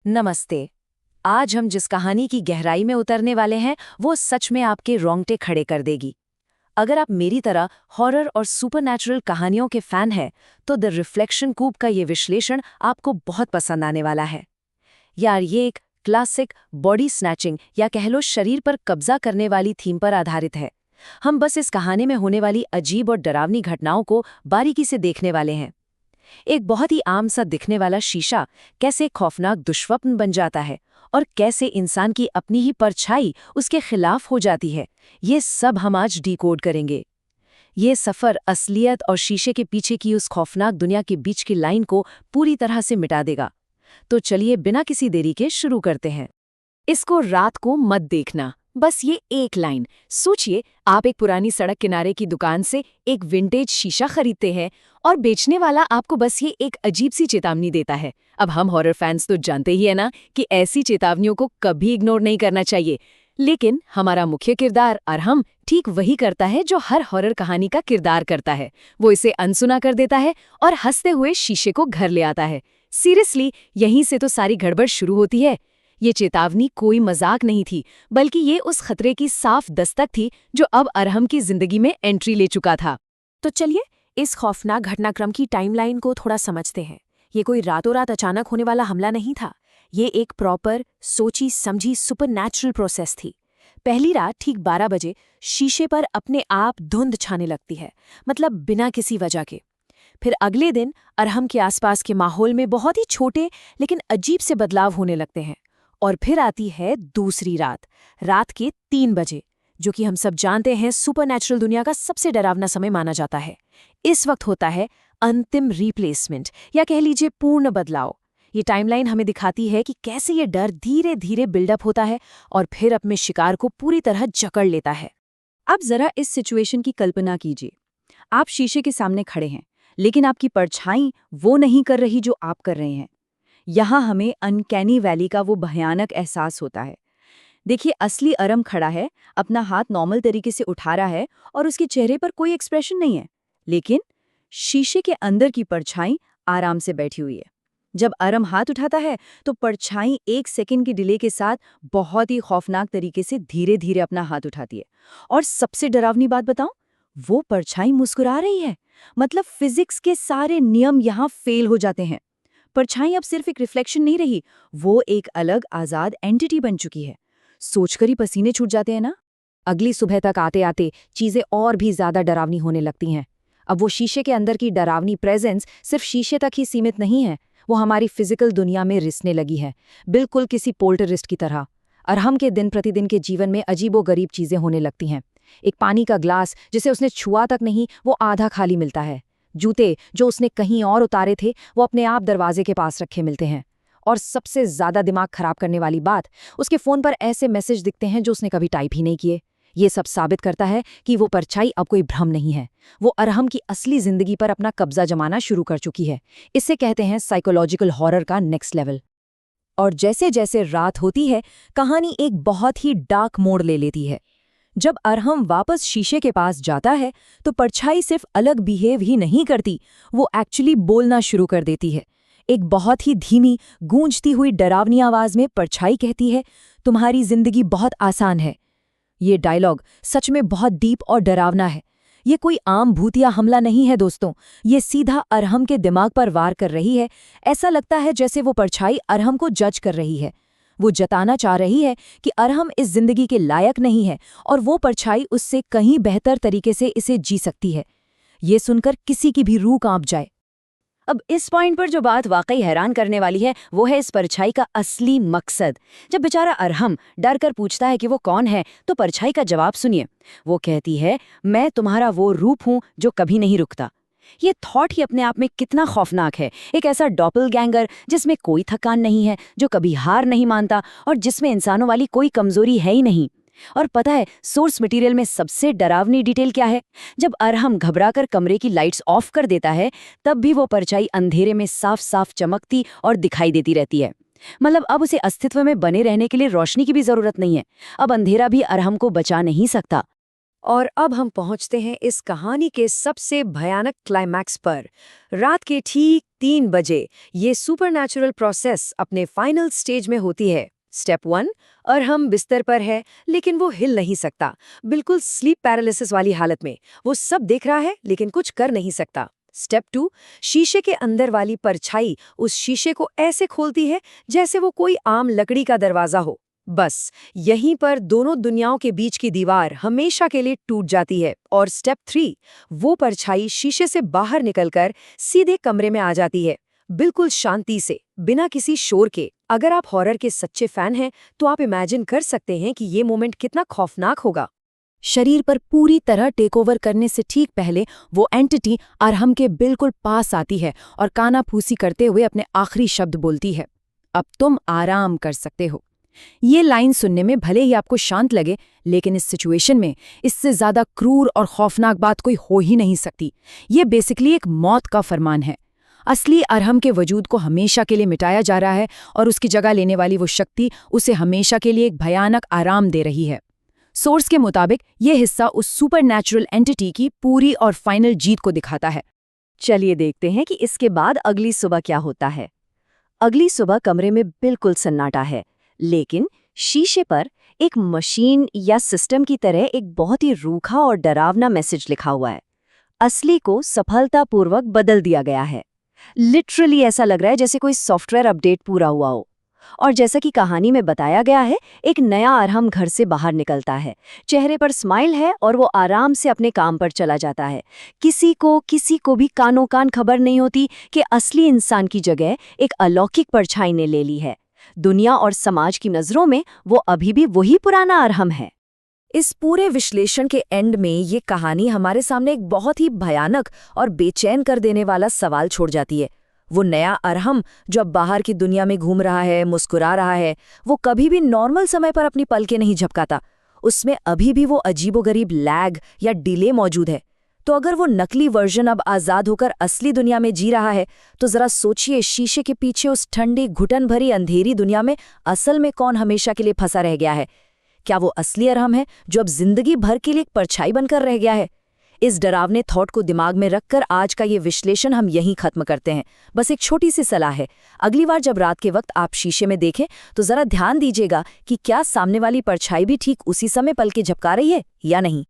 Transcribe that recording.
नमस्ते। आज हम जिस कहानी की गहराई में उतरने वाले हैं वो सच में आपके रोंगटे खड़े कर देगी। अगर आप मेरी तरह हॉरर और सुपरनैचुरल कहानियों के फैन हैं तो द रिफ्लेक्शन कूप का ये विश्लेषण आपको बहुत पसंद आने वाला है। यार, ये एक क्लासिक बॉडी स्नैचिंग या कह लो शरीर पर कब्जा करने वाली थीम पर आधारित है। हम बस इस कहानी में होने वाली अजीब और डरावनी घटनाओं को बारीकी से देखने वाले हैं। एक बहुत ही आम सा दिखने वाला शीशा कैसे खौफनाक दुष्स्वप्न बन जाता है और कैसे इंसान की अपनी ही परछाई उसके खिलाफ हो जाती है, ये सब हम आज डिकोड करेंगे। ये सफर असलियत और शीशे के पीछे की उस खौफनाक दुनिया के बीच की लाइन को पूरी तरह से मिटा देगा। तो चलिए बिना किसी देरी के शुरू करते हैं। इसको रात को मत देखना। बस ये एक लाइन सोचिए, आप एक पुरानी सड़क किनारे की दुकान से एक विंटेज शीशा खरीदते हैं और बेचने वाला आपको बस ये एक अजीब सी चेतावनी देता है। अब हम हॉरर फैंस तो जानते ही है ना कि ऐसी चेतावनियों को कभी इग्नोर नहीं करना चाहिए। लेकिन हमारा मुख्य किरदार अरहम ठीक वही करता है जो हर हॉरर कहानी का किरदार करता है। वो इसे अनसुना कर देता है और हंसते हुए शीशे को घर ले आता है। सीरियसली, यहीं से तो सारी गड़बड़ शुरू होती है। ये चेतावनी कोई मजाक नहीं थी, बल्कि ये उस खतरे की साफ दस्तक थी जो अब अरहम की जिंदगी में एंट्री ले चुका था। तो चलिए इस खौफनाक घटनाक्रम की टाइमलाइन को थोड़ा समझते हैं। ये कोई रातों रात अचानक होने वाला हमला नहीं था। ये एक प्रॉपर सोची समझी सुपरनैचुरल प्रोसेस थी। पहली रात ठीक 12 बजे शीशे पर अपने आप धुंध छाने लगती है, मतलब बिना किसी वजह के। फिर अगले दिन अरहम के आसपास के माहौल में बहुत ही छोटे लेकिन अजीब से बदलाव होने लगते हैं। और फिर आती है दूसरी रात, रात के 3 बजे, जो कि हम सब जानते हैं सुपरनैचुरल दुनिया का सबसे डरावना समय माना जाता है। इस वक्त होता है अंतिम रिप्लेसमेंट, या कह लीजिए पूर्ण बदलाव। ये टाइमलाइन हमें दिखाती है कि कैसे ये डर धीरे धीरे बिल्डअप होता है और फिर अपने शिकार को पूरी तरह जकड़ लेता है। अब जरा इस सिचुएशन की कल्पना कीजिए। आप शीशे के सामने खड़े हैं, लेकिन आपकी परछाई वो नहीं कर रही जो आप कर रहे हैं। यहाँ हमें अनकैनी वैली का वो भयानक एहसास होता है। देखिए, असली अरहम खड़ा है, अपना हाथ नॉर्मल तरीके से उठा रहा है और उसके चेहरे पर कोई एक्सप्रेशन नहीं है। लेकिन शीशे के अंदर की परछाई आराम से बैठी हुई है। जब अरहम हाथ उठाता है तो परछाई 1 सेकंड की डिले के साथ बहुत ही खौफनाक तरीके से धीरे धीरे अपना हाथ उठाती है। और सबसे डरावनी बात बताऊं, वो परछाई मुस्कुरा रही है। मतलब फिजिक्स के सारे नियम यहाँ फेल हो जाते हैं। परछाई अब सिर्फ एक रिफ्लेक्शन नहीं रही, वो एक अलग आजाद एंटिटी बन चुकी है। सोचकर ही पसीने छूट जाते हैं ना। अगली सुबह तक आते आते चीजें और भी ज्यादा डरावनी होने लगती हैं। अब वो शीशे के अंदर की डरावनी प्रेजेंस सिर्फ शीशे तक ही सीमित नहीं है, वो हमारी फिजिकल दुनिया में रिसने लगी है, बिल्कुल किसी पोल्टरिस्ट की तरह। अरहम के दिन प्रतिदिन के जीवन में अजीबोगरीब चीजें होने लगती हैं। एक पानी का ग्लास जिसे उसने छुआ तक नहीं, वो आधा खाली मिलता है। जूते जो उसने कहीं और उतारे थे, वो अपने आप दरवाजे के पास रखे मिलते हैं। और सबसे ज्यादा दिमाग खराब करने वाली बात, उसके फोन पर ऐसे मैसेज दिखते हैं जो उसने कभी टाइप ही नहीं किए। ये सब साबित करता है कि वो परछाई अब कोई भ्रम नहीं है, वो अरहम की असली जिंदगी पर अपना कब्जा जमाना शुरू कर चुकी है। इसे कहते हैं साइकोलॉजिकल हॉरर का नेक्स्ट लेवल। और जैसे जैसे रात होती है, कहानी एक बहुत ही डार्क मोड़ ले लेती है। जब अरहम वापस शीशे के पास जाता है तो परछाई सिर्फ अलग बिहेव ही नहीं करती, वो एक्चुअली बोलना शुरू कर देती है। एक बहुत ही धीमी गूंजती हुई डरावनी आवाज में परछाई कहती है, तुम्हारी जिंदगी बहुत आसान है। ये डायलॉग सच में बहुत डीप और डरावना है। ये कोई आम भूतिया हमला नहीं है दोस्तों, ये सीधा अरहम के दिमाग पर वार कर रही है। ऐसा लगता है जैसे वो परछाई अरहम को जज कर रही है। वो जताना चाह रही है कि अरहम इस जिंदगी के लायक नहीं है और वो परछाई उससे कहीं बेहतर तरीके से इसे जी सकती है। ये सुनकर किसी की भी रूह कांप जाए। अब इस पॉइंट पर जो बात वाकई हैरान करने वाली है वो है इस परछाई का असली मकसद। जब बेचारा अरहम डर कर पूछता है कि वो कौन है, तो परछाई का जवाब सुनिए। वो कहती है, मैं तुम्हारा वो रूप हूं जो कभी नहीं रुकता। ये थॉट ही अपने आप में कितना खौफनाक है। एक ऐसा डॉपलगैंगर जिसमें कोई थकान नहीं है, जो कभी हार नहीं मानता और जिसमें इंसानों वाली कोई कमजोरी है ही नहीं। और पता है सोर्स मटेरियल में सबसे डरावनी डिटेल क्या है? जब अरहम घबराकर कमरे की लाइट्स ऑफ कर देता है, तब भी वो परछाई अंधेरे में साफ साफ चमकती और दिखाई देती रहती है। मतलब अब उसे अस्तित्व में बने रहने के लिए रोशनी की भी जरूरत नहीं है। अब अंधेरा भी अरहम को बचा नहीं सकता। और अब हम पहुंचते हैं इस कहानी के सबसे भयानक क्लाइमैक्स पर। रात के ठीक 3 बजे ये सुपरनैचुरल प्रोसेस अपने फाइनल स्टेज में होती है। स्टेप 1, अरहम बिस्तर पर है लेकिन वो हिल नहीं सकता, बिल्कुल स्लीप पैरालिसिस वाली हालत में। वो सब देख रहा है लेकिन कुछ कर नहीं सकता। स्टेप 2, शीशे के अंदर वाली परछाई उस शीशे को ऐसे खोलती है जैसे वो कोई आम लकड़ी का दरवाजा हो। बस यहीं पर दोनों दुनियाओं के बीच की दीवार हमेशा के लिए टूट जाती है। और स्टेप 3, वो परछाई शीशे से बाहर निकलकर सीधे कमरे में आ जाती है, बिल्कुल शांति से, बिना किसी शोर के। अगर आप हॉरर के सच्चे फैन हैं तो आप इमेजिन कर सकते हैं कि ये मोमेंट कितना खौफनाक होगा। शरीर पर पूरी तरह टेकओवर करने से ठीक पहले वो एंटिटी अरहम के बिल्कुल पास आती है और कानाफूसी करते हुए अपने आखिरी शब्द बोलती है, अब तुम आराम कर सकते हो। ये लाइन सुनने में भले ही आपको शांत लगे, लेकिन इस सिचुएशन में इससे ज्यादा क्रूर और खौफनाक बात कोई हो ही नहीं सकती। ये बेसिकली एक मौत का फरमान है। असली अरहम के वजूद को हमेशा के लिए मिटाया जा रहा है और उसकी जगह लेने वाली वो शक्ति उसे हमेशा के लिए एक भयानक आराम दे रही है। सोर्स के मुताबिक ये हिस्सा उस सुपरनैचुरल एंटिटी की पूरी और फाइनल जीत को दिखाता है। चलिए देखते हैं कि इसके बाद अगली सुबह क्या होता है। अगली सुबह कमरे में बिल्कुल सन्नाटा है, लेकिन शीशे पर एक मशीन या सिस्टम की तरह एक बहुत ही रूखा और डरावना मैसेज लिखा हुआ है। असली को सफलतापूर्वक बदल दिया गया है। लिटरली ऐसा लग रहा है जैसे कोई सॉफ्टवेयर अपडेट पूरा हुआ हो। और जैसा कि कहानी में बताया गया है, एक नया अरहम घर से बाहर निकलता है। चेहरे पर स्माइल है और वो आराम से अपने काम पर चला जाता है। किसी को भी कानों कान खबर नहीं होती कि असली इंसान की जगह एक अलौकिक परछाई ने ले ली है। दुनिया और समाज की नज़रों में वो अभी भी वही पुराना अरहम है। इस पूरे विश्लेषण के एंड में ये कहानी हमारे सामने एक बहुत ही भयानक और बेचैन कर देने वाला सवाल छोड़ जाती है। वो नया अरहम जो अब बाहर की दुनिया में घूम रहा है, मुस्कुरा रहा है, वो कभी भी नॉर्मल समय पर अपनी पलकें नहीं झपकाता। उसमें अभी भी वो अजीबोगरीब लैग या डिले मौजूद है। तो अगर वो नकली वर्जन अब आज़ाद होकर असली दुनिया में जी रहा है, तो ज़रा सोचिए शीशे के पीछे उस ठंडी घुटन भरी अंधेरी दुनिया में असल में कौन हमेशा के लिए फंसा रह गया है। क्या वो असली अरहम है जो अब जिंदगी भर के लिए एक परछाई बनकर रह गया है? इस डरावने थॉट को दिमाग में रखकर आज का ये विश्लेषण हम यहीं खत्म करते हैं। बस एक छोटी सी सलाह है, अगली बार जब रात के वक्त आप शीशे में देखें तो जरा ध्यान दीजिएगा कि क्या सामने वाली परछाई भी ठीक उसी समय पलके झपका रही है या नहीं।